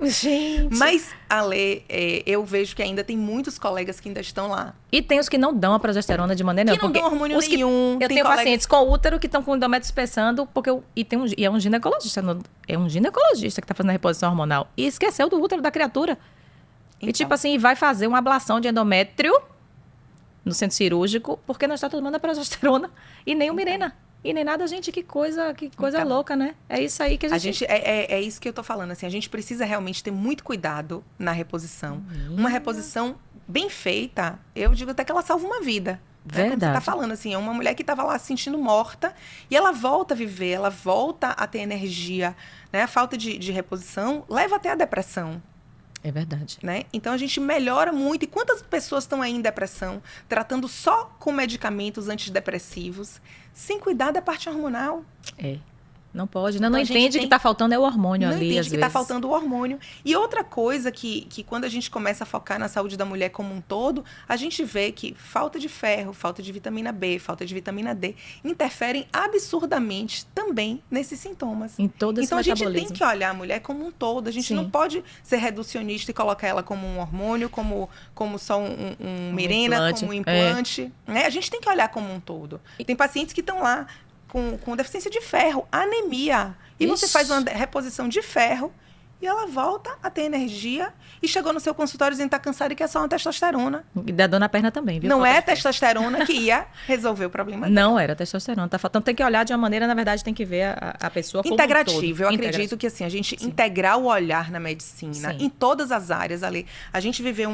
Gente. Mas, Ale, eu vejo que ainda tem muitos colegas que ainda estão lá. E tem os que não dão a progesterona de maneira nenhuma. Que não dão hormônio nenhum. Eu tenho pacientes com útero que estão com endométrio espessando, e é um ginecologista. É um ginecologista que está fazendo a reposição hormonal. E esqueceu do útero da criatura. Então. E tipo assim, vai fazer uma ablação de endométrio no centro cirúrgico, porque não está tomando a progesterona e nem o Mirena. E nem nada, gente, que coisa então, louca, né? É isso aí que a gente... É isso que eu tô falando, assim, a gente precisa realmente ter muito cuidado na reposição. Uma reposição bem feita, eu digo até que ela salva uma vida. Verdade. Como você tá falando, assim, é uma mulher que estava lá se sentindo morta e ela volta a viver, ela volta a ter energia, né? A falta de reposição leva até a depressão. É verdade. Né? Então, a gente melhora muito. E quantas pessoas estão aí em depressão, tratando só com medicamentos antidepressivos, sem cuidar da parte hormonal? Não pode, né? Não entende que está faltando é o hormônio ali, às vezes. Não entende que está faltando o hormônio. E outra coisa que quando a gente começa a focar na saúde da mulher como um todo, a gente vê que falta de ferro, falta de vitamina B, falta de vitamina D, interferem absurdamente também nesses sintomas. Em todo esse metabolismo. Então, a gente tem que olhar a mulher como um todo. A gente não pode ser reducionista e colocar ela como um hormônio, como só um Mirena, implante, como um implante. Né? A gente tem que olhar como um todo. Tem pacientes que estão lá com deficiência de ferro, anemia. E você faz uma reposição de ferro e ela volta a ter energia e chegou no seu consultório dizendo que está cansada e que é só uma testosterona. E dá dor na perna também, viu? Não é a testosterona que ia resolver o problema dela. Não era testosterona. Tá faltando. Tem que olhar de uma maneira, na verdade, tem que ver a pessoa como integrativo. Eu acredito que assim, a gente integrar o olhar na medicina, em todas as áreas ali. A gente viveu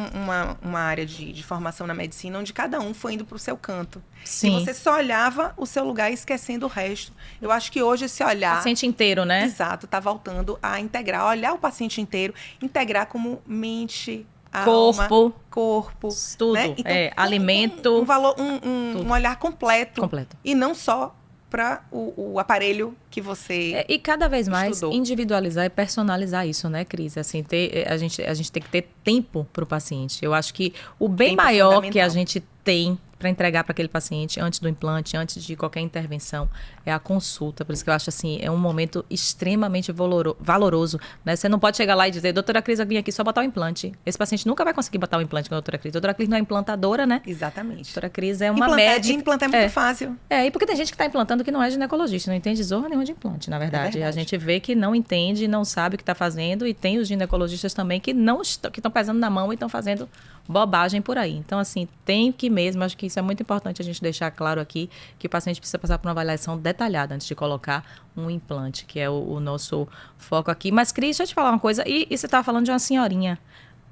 uma área de formação na medicina onde cada um foi indo para o seu canto. Sim. E você só olhava o seu lugar esquecendo o resto. Eu acho que hoje esse olhar... O paciente inteiro, né? Exato. Está voltando a integrar. Olhar o paciente inteiro, integrar como mente, alma, corpo. Tudo. Né? Então, alimento. Um olhar completo. Completo. E não só para o aparelho que você e cada vez mais estudou. Individualizar e personalizar isso, né, Cris? Assim, a gente tem que ter tempo para o paciente. Eu acho que o bem maior que a gente tem para entregar para aquele paciente antes do implante, antes de qualquer intervenção, é a consulta. Por isso que eu acho assim, é um momento extremamente valoroso, né? Você não pode chegar lá e dizer, doutora Cris, eu vim aqui só botar o implante. Esse paciente nunca vai conseguir botar o implante com a doutora Cris. A doutora Cris não é implantadora, né? Exatamente. A doutora Cris é uma médica. Implantar é muito fácil. E porque tem gente que está implantando que não é ginecologista, não entende zorra nenhuma de implante, na verdade. A gente vê que não entende, não sabe o que está fazendo, e tem os ginecologistas também que estão pesando na mão e estão fazendo bobagem por aí. Então, assim, tem que mesmo, acho que isso é muito importante a gente deixar claro aqui, que o paciente precisa passar por uma avaliação detalhada antes de colocar um implante, que é o nosso foco aqui. Mas, Cris, deixa eu te falar uma coisa, e você estava falando de uma senhorinha.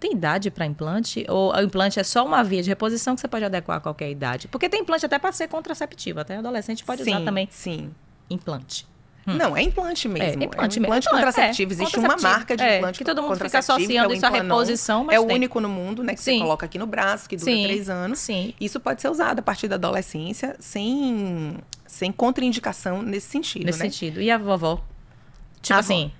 Tem idade para implante? Ou o implante é só uma via de reposição que você pode adequar a qualquer idade? Porque tem implante até para ser contraceptivo, até adolescente pode usar também implante. Não, é implante mesmo. Implante contraceptivo. Existe uma marca de implante que todo mundo fica associando isso à reposição, mas é o único no mundo, né? Que você coloca aqui no braço, que dura 3 anos. Sim. Isso pode ser usado a partir da adolescência sem contraindicação nesse sentido, Nesse sentido. E a vovó? Tipo assim...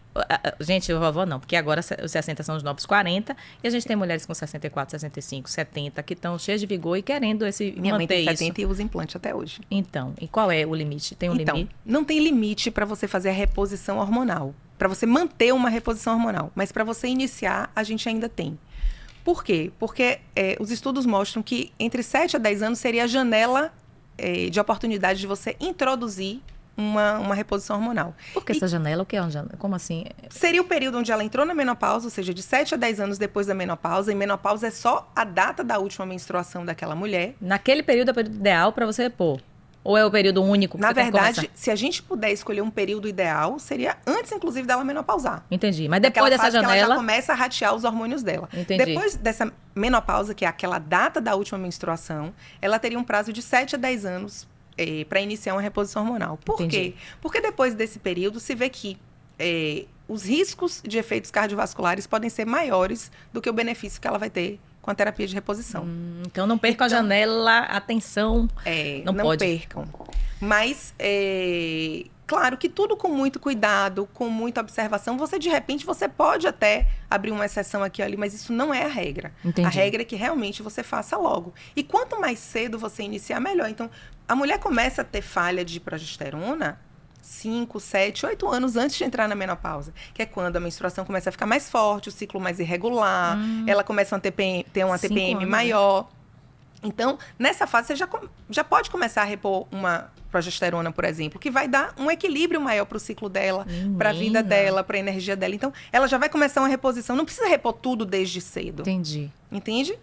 Gente, a vovó não, porque agora os 60 são os novos 40, e a gente tem mulheres com 64, 65, 70, que estão cheias de vigor e querendo Minha mãe tem 70 isso. e usa implante até hoje. Então, e qual é o limite? Tem limite? Não tem limite para você fazer a reposição hormonal, para você manter uma reposição hormonal, mas para você iniciar, a gente ainda tem. Por quê? Porque os estudos mostram que entre 7 a 10 anos seria a janela de oportunidade de você introduzir uma reposição hormonal. Por que essa janela? O que é uma janela? Como assim? Seria o período onde ela entrou na menopausa, ou seja, de 7 a 10 anos depois da menopausa. E menopausa é só a data da última menstruação daquela mulher. Naquele período é o período ideal para você repor? Ou é o período único que Na você verdade, tem que se a gente puder escolher um período ideal, seria antes, inclusive, dela menopausar. Entendi. Mas depois dessa janela... que ela já começa a ratear os hormônios dela. Entendi. Depois dessa menopausa, que é aquela data da última menstruação, ela teria um prazo de 7 a 10 anos para iniciar uma reposição hormonal. Por quê? Porque depois desse período se vê que os riscos de efeitos cardiovasculares podem ser maiores do que o benefício que ela vai ter com a terapia de reposição. Então não percam a janela, atenção, não percam. Mas, claro que tudo com muito cuidado, com muita observação, de repente, você pode até abrir uma exceção aqui ou ali, mas isso não é a regra. Entendi. A regra é que realmente você faça logo. E quanto mais cedo você iniciar, melhor. Então, a mulher começa a ter falha de progesterona 5, 7, 8 anos antes de entrar na menopausa, que é quando a menstruação começa a ficar mais forte, o ciclo mais irregular, ela começa a ter uma TPM maior. Né? Então, nessa fase, você já pode começar a repor uma progesterona, por exemplo, que vai dar um equilíbrio maior para o ciclo dela, para a vida dela, para a energia dela. Então, ela já vai começar uma reposição. Não precisa repor tudo desde cedo. Entendi. Entende?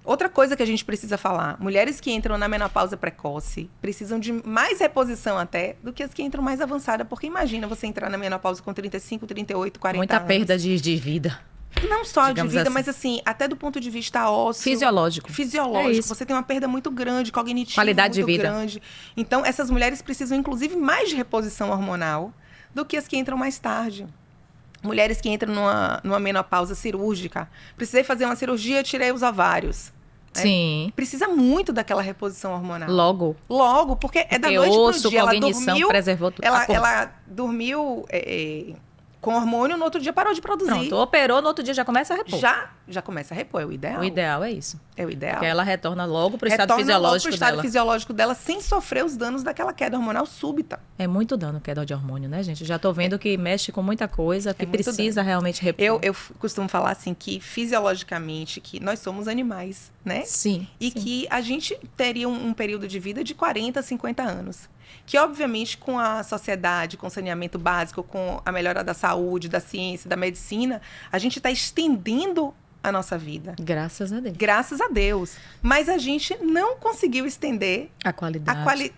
Outra coisa que a gente precisa falar, mulheres que entram na menopausa precoce precisam de mais reposição até do que as que entram mais avançada, porque imagina você entrar na menopausa com 35, 38, 40 Muita anos. perda de vida. Não só de vida, mas assim, até do ponto de vista ósseo. Fisiológico. Você tem uma perda muito grande, cognitiva qualidade muito de vida grande. Então, essas mulheres precisam, inclusive, mais de reposição hormonal do que as que entram mais tarde. Mulheres que entram numa menopausa cirúrgica. Precisei fazer uma cirurgia, tirei os ovários. Sim. Precisa muito daquela reposição hormonal. Logo, porque é da noite pro dia. Cognição, preservou tudo. Ela dormiu com hormônio, no outro dia parou de produzir. Pronto, operou, no outro dia já começa a repor. Já começa a repor, é o ideal. O ideal é isso. É o ideal. Porque ela retorna logo pro estado fisiológico dela. Sem sofrer os danos daquela queda hormonal súbita. É muito dano queda de hormônio, né, gente? Já tô vendo que mexe com muita coisa, que precisa realmente repor. Eu costumo falar assim, que fisiologicamente, que nós somos animais, né? Sim. E que a gente teria um período de vida de 40, 50 anos. Que, obviamente, com a sociedade, com o saneamento básico, com a melhora da saúde, da ciência, da medicina, a gente está estendendo a nossa vida. Graças a Deus. Graças a Deus. Mas a gente não conseguiu estender a qualidade.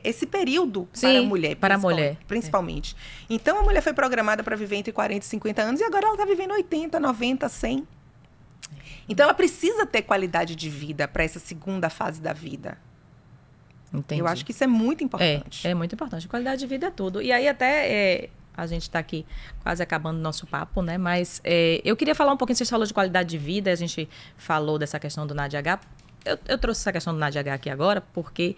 Esse período para a mulher, principalmente. Então, a mulher foi programada para viver entre 40 e 50 anos e agora ela está vivendo 80, 90, 100. Então, ela precisa ter qualidade de vida para essa segunda fase da vida. Entendi. Eu acho que isso é muito importante. É muito importante. Qualidade de vida é tudo. E aí até a gente está aqui quase acabando o nosso papo, né? Mas eu queria falar um pouquinho, vocês falaram de qualidade de vida, a gente falou dessa questão do NADH. Eu trouxe essa questão do NADH aqui agora porque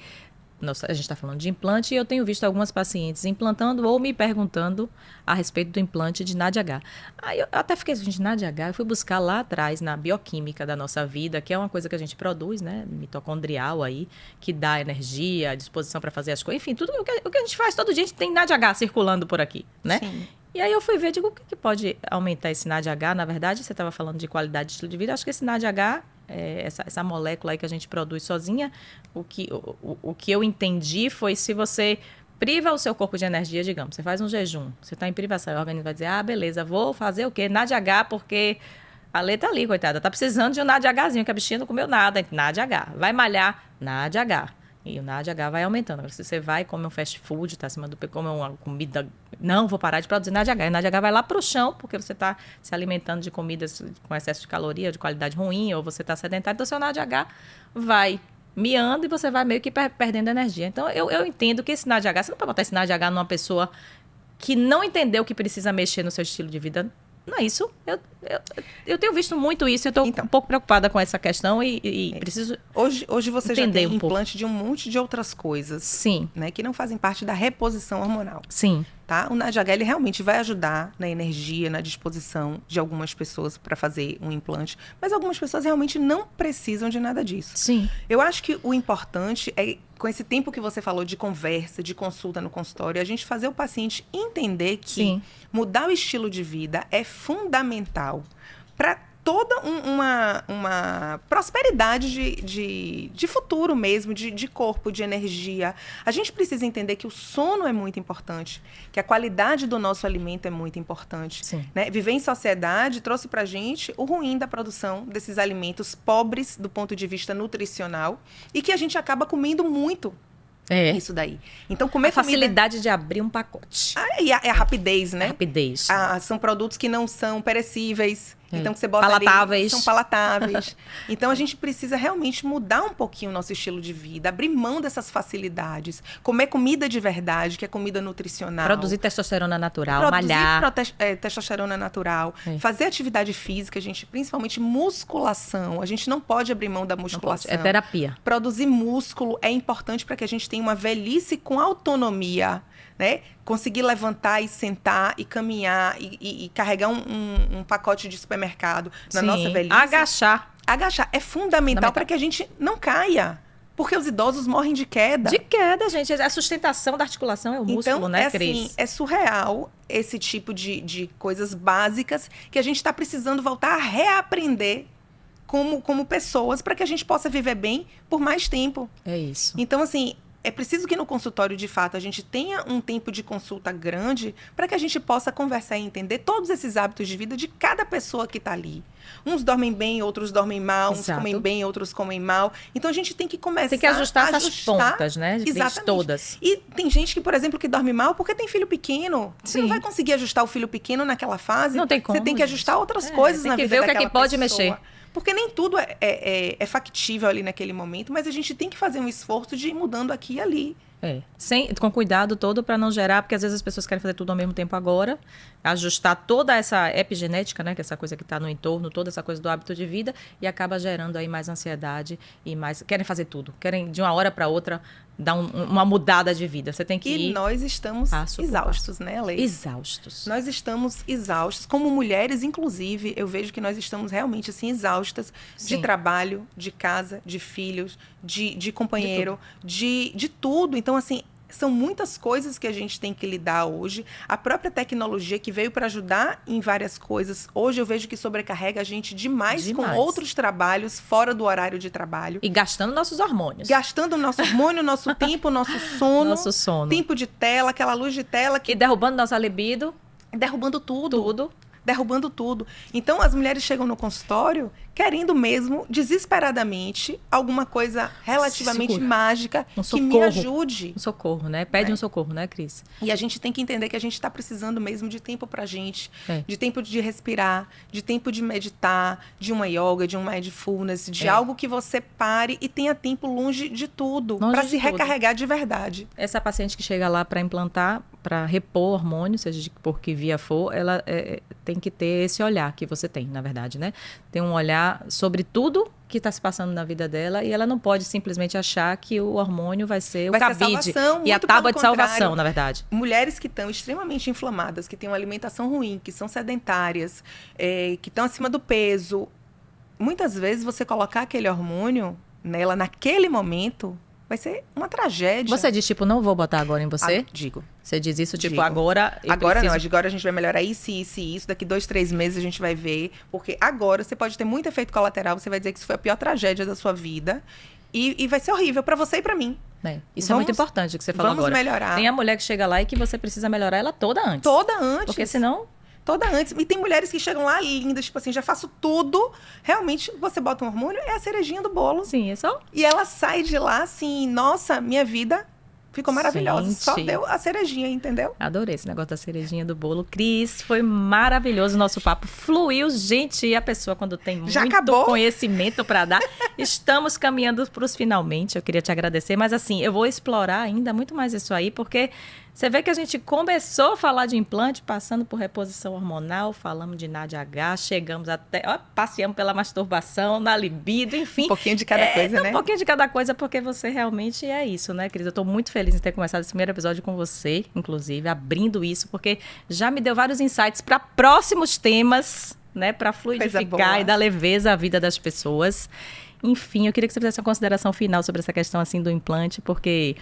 a gente está falando de implante e eu tenho visto algumas pacientes implantando ou me perguntando a respeito do implante de NADH. Aí eu até fiquei assim, de NADH, eu fui buscar lá atrás na bioquímica da nossa vida, que é uma coisa que a gente produz, né, mitocondrial aí, que dá energia, disposição para fazer as coisas, enfim, tudo o que a gente faz todo dia, a gente tem NADH circulando por aqui, né? Sim. E aí eu fui ver, digo, o que pode aumentar esse NADH? Na verdade, você estava falando de qualidade de estilo de vida, acho que esse NADH, essa molécula aí que a gente produz sozinha, o que eu entendi foi se você priva o seu corpo de energia, digamos, você faz um jejum, você está em privação, o organismo vai dizer, beleza, vou fazer o quê? NADH, porque a Lê tá ali, coitada, tá precisando de um NADHzinho, que a bichinha não comeu nada, NADH. Vai malhar, NADH. E o NADH vai aumentando. Agora, se você vai comer um fast food, tá acima do peso, comer uma comida... Não, vou parar de produzir NADH. E o NADH vai lá pro chão, porque você está se alimentando de comidas com excesso de caloria, de qualidade ruim, ou você está sedentário, então o seu NADH vai miando e você vai meio que perdendo energia. Então, eu entendo que esse NADH... Você não pode botar esse NADH numa pessoa que não entendeu que precisa mexer no seu estilo de vida. Não é isso. Eu tenho visto muito isso. Eu estou um pouco preocupada com essa questão e preciso Hoje você já tem implante pouco. de um monte de outras coisas. Sim. Né, que não fazem parte da reposição hormonal. Sim. Tá? O NADH ele realmente vai ajudar na energia, na disposição de algumas pessoas para fazer um implante. Mas algumas pessoas realmente não precisam de nada disso. Sim. Eu acho que o importante é, com esse tempo que você falou de conversa, de consulta no consultório, a gente fazer o paciente entender que mudar o estilo de vida é fundamental para toda uma prosperidade de futuro mesmo, de corpo, de energia. A gente precisa entender que o sono é muito importante, que a qualidade do nosso alimento é muito importante. Né? Viver em sociedade trouxe pra gente o ruim da produção desses alimentos pobres do ponto de vista nutricional e que a gente acaba comendo muito. Isso daí. Então, comer a facilidade de abrir um pacote. E a rapidez, né? A rapidez. São produtos que não são perecíveis. Então, que você bota palatáveis. Ali, são palatáveis. Então, a gente precisa realmente mudar um pouquinho o nosso estilo de vida, abrir mão dessas facilidades, comer comida de verdade, que é comida nutricional. Produzir testosterona natural, malhar. Testosterona natural. Fazer atividade física, gente, principalmente musculação. A gente não pode abrir mão da musculação. É terapia. Produzir músculo é importante para que a gente tenha uma velhice com autonomia. Né? Conseguir levantar e sentar e caminhar e carregar um pacote de supermercado na nossa velhice. Agachar. É fundamental para que a gente não caia. Porque os idosos morrem de queda. De queda, gente. A sustentação da articulação é o músculo, então, né, Cris? Assim, é surreal esse tipo de coisas básicas que a gente está precisando voltar a reaprender como pessoas para que a gente possa viver bem por mais tempo. É isso. Então, assim, é preciso que no consultório, de fato, a gente tenha um tempo de consulta grande para que a gente possa conversar e entender todos esses hábitos de vida de cada pessoa que está ali. Uns dormem bem, outros dormem mal, uns comem bem, outros comem mal. Então, a gente tem que começar tem que ajustar essas pontas, né? Exatamente. Todas. E tem gente que, por exemplo, que dorme mal porque tem filho pequeno. Sim. Você não vai conseguir ajustar o filho pequeno naquela fase. Não tem como. Você tem que ajustar outras coisas na vida daquela pessoa. Tem que ver o que é que pode mexer. Porque nem tudo é factível ali naquele momento, mas a gente tem que fazer um esforço de ir mudando aqui e ali. Com cuidado todo para não gerar, porque às vezes as pessoas querem fazer tudo ao mesmo tempo agora, ajustar toda essa epigenética, né, que é essa coisa que está no entorno, toda essa coisa do hábito de vida, e acaba gerando aí mais ansiedade e mais... Querem fazer tudo, querem de uma hora para outra dar uma mudada de vida. Você tem que ir... E nós estamos exaustos, né, Lei? Exaustos. Nós estamos exaustos. Como mulheres, inclusive, eu vejo que nós estamos realmente, assim, exaustas. Sim. De trabalho, de casa, de filhos, de companheiro, de tudo. Então, assim, são muitas coisas que a gente tem que lidar hoje. A própria tecnologia que veio para ajudar em várias coisas, hoje eu vejo que sobrecarrega a gente demais. Com outros trabalhos fora do horário de trabalho. E gastando nossos hormônios. Gastando o nosso hormônio, nosso tempo, nosso sono. Nosso sono. Tempo de tela, aquela luz de tela. E derrubando nossa libido. Derrubando tudo. Derrubando tudo. Então, as mulheres chegam no consultório querendo mesmo, desesperadamente, alguma coisa relativamente mágica que me ajude. Um socorro, né? Pede um socorro, né, Cris? E a gente tem que entender que a gente está precisando mesmo de tempo pra gente, de tempo de respirar, de tempo de meditar, de uma yoga, de um mindfulness, de algo que você pare e tenha tempo longe de tudo, para se recarregar de verdade. Essa paciente que chega lá para implantar, para repor hormônio, seja de por que via for, ela tem que ter esse olhar que você tem, na verdade, né? Tem um olhar sobre tudo que está se passando na vida dela e ela não pode simplesmente achar que o hormônio vai ser o cabide e a tábua de salvação, na verdade. Mulheres que estão extremamente inflamadas, que têm uma alimentação ruim, que são sedentárias, que estão acima do peso, muitas vezes você colocar aquele hormônio nela naquele momento vai ser uma tragédia. Você diz, tipo, não vou botar agora em você? Digo. Você diz isso, tipo, agora... Agora não, agora a gente vai melhorar isso. Daqui 2, 3 meses a gente vai ver. Porque agora você pode ter muito efeito colateral, você vai dizer que isso foi a pior tragédia da sua vida. E vai ser horrível pra você e pra mim. Isso é muito importante o que você falou agora. Vamos melhorar. Tem a mulher que chega lá e que você precisa melhorar ela toda antes. Toda antes. Porque senão... Toda antes. E tem mulheres que chegam lá lindas, tipo assim, já faço tudo. Realmente, você bota um hormônio, é a cerejinha do bolo. Sim, é só. E ela sai de lá assim, nossa, minha vida ficou maravilhosa. Gente. Só deu a cerejinha, entendeu? Adorei esse negócio da cerejinha do bolo. Cris, foi maravilhoso o nosso papo. Fluiu, gente. E a pessoa, quando tem já muito acabou? Conhecimento para dar. Estamos caminhando para os finalmente. Eu queria te agradecer. Mas assim, eu vou explorar ainda muito mais isso aí, porque... Você vê que a gente começou a falar de implante, passando por reposição hormonal, falamos de NADH, chegamos até, passeamos pela masturbação, na libido, enfim. Um pouquinho de cada coisa, né? Um pouquinho de cada coisa, porque você realmente é isso, né, Cris? Eu estou muito feliz em ter começado esse primeiro episódio com você, inclusive, abrindo isso, porque já me deu vários insights para próximos temas, né, para fluidificar e dar leveza à vida das pessoas. Enfim, eu queria que você fizesse uma consideração final sobre essa questão, assim, do implante, porque...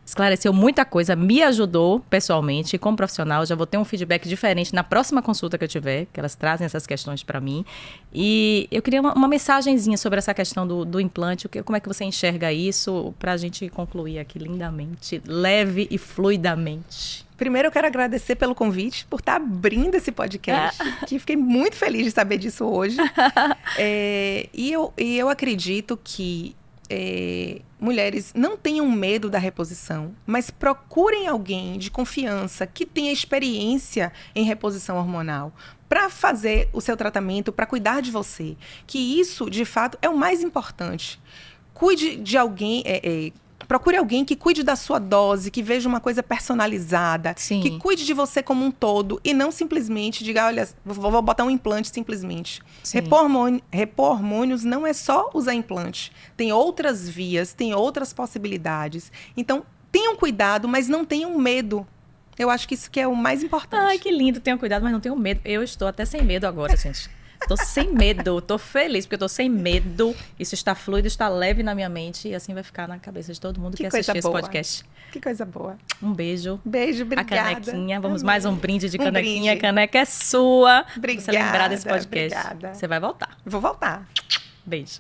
esclareceu muita coisa, me ajudou pessoalmente, como profissional, já vou ter um feedback diferente na próxima consulta que eu tiver, que elas trazem essas questões para mim. E eu queria uma mensagenzinha sobre essa questão do implante, como é que você enxerga isso, para a gente concluir aqui lindamente, leve e fluidamente. Primeiro, eu quero agradecer pelo convite, por estar abrindo esse podcast, que fiquei muito feliz de saber disso hoje. E eu acredito que mulheres não tenham medo da reposição, mas procurem alguém de confiança que tenha experiência em reposição hormonal para fazer o seu tratamento, para cuidar de você. Que isso, de fato, é o mais importante. Cuide de alguém... Procure alguém que cuide da sua dose, que veja uma coisa personalizada, Sim. que cuide de você como um todo e não simplesmente diga, olha, vou botar um implante simplesmente. Repor hormônios não é só usar implante. Tem outras vias, tem outras possibilidades. Então, tenham cuidado, mas não tenham medo. Eu acho que isso que é o mais importante. Ai, que lindo. Tenham cuidado, mas não tenham medo. Eu estou até sem medo agora, gente. Tô sem medo, tô feliz, porque eu tô sem medo. Isso está fluido, está leve na minha mente e assim vai ficar na cabeça de todo mundo que assistir esse podcast. Que coisa boa. Um beijo. Beijo, obrigada. A canequinha. Vamos Amém. mais um brinde de canequinha. Brinde. A caneca é sua. Obrigada. Pra você lembrar desse podcast. Obrigada. Você vai voltar. Vou voltar. Beijo.